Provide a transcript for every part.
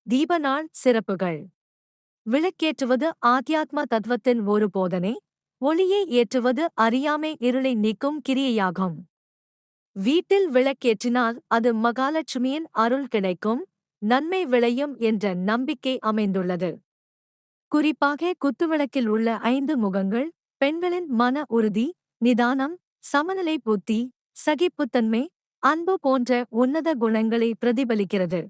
தீபநாள் சிறப்புகள். விளக்கேற்றுவது ஆத்யாத்ம தத்துவத்தின் ஒரு போதனை. ஒளியை ஏற்றுவது அறியாமை இருளை நீக்கும் கிரியையாகும். வீட்டில் விளக்கேற்றினால் அது மகாலட்சுமியின் அருள் கிடைக்கும், நன்மை விளையும் என்ற நம்பிக்கை அமைந்துள்ளது. குறிப்பாக குத்துவிளக்கில் உள்ள 5 முகங்கள் பெண்களின் மன உறுதி, நிதானம், சமநிலை புத்தி, சகிப்புத்தன்மை, அன்பு போன்ற உன்னத குணங்களை பிரதிபலிக்கிறது.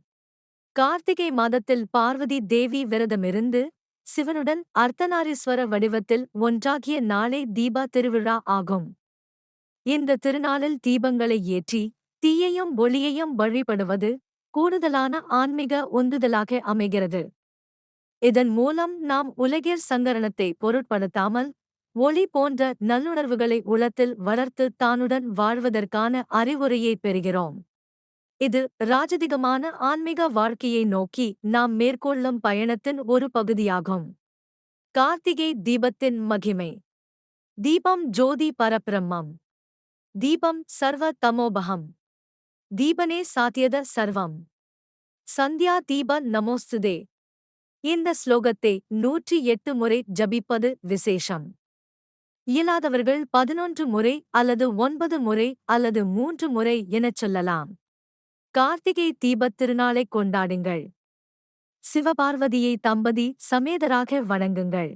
கார்த்திகை மாதத்தில் பார்வதி தேவி விரதமிருந்து சிவனுடன் அர்த்தநாரீஸ்வர வடிவத்தில் ஒன்றாகிய நாளே தீப திருவிழா ஆகும். இந்த திருநாளில் தீபங்களை ஏற்றி தீயையும் ஒளியையும் வழிபடுவது கூடுதலான ஆன்மீக உந்துதலாக அமைகிறது. இதன் மூலம் நாம் உலகிற் சங்கரணத்தை பொருட்படுத்தாமல் ஒளி போன்ற நல்லுணர்வுகளை உளத்தில் வளர்த்து தானுடன் வாழ்வதற்கான அறிவுரையை பெறுகிறோம். இது ராஜதிகமான ஆன்மீக வாழ்க்கையை நோக்கி நாம் மேற்கொள்ளும் பயணத்தின் ஒரு பகுதியாகும். கார்த்திகை தீபத்தின் மகிமை. தீபம் ஜோதி பரபிரம்மம். தீபம் சர்வ தமோபகம். தீபனே சாத்தியத சர்வம். சந்தியா தீப நமோஸ்துதே. இந்த ஸ்லோகத்தை 108 முறை ஜபிப்பது விசேஷம். இயலாதவர்கள் 11 முறை அல்லது 9 முறை அல்லது 3 முறை எனச் சொல்லலாம். கார்த்திகை தீபத் திருநாளைக் கொண்டாடுங்கள். சிவபார்வதியை தம்பதி சமேதராக வணங்குங்கள்.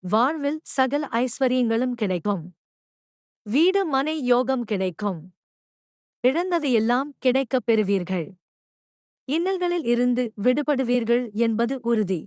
வாழ்வில் சகல ஐஸ்வர்யங்களும் கிடைக்கும். வீடு மனை யோகம் கிடைக்கும். இழந்ததையெல்லாம் கிடைக்கப் பெறுவீர்கள். இன்னல்களில் இருந்து விடுபடுவீர்கள் என்பது உறுதி.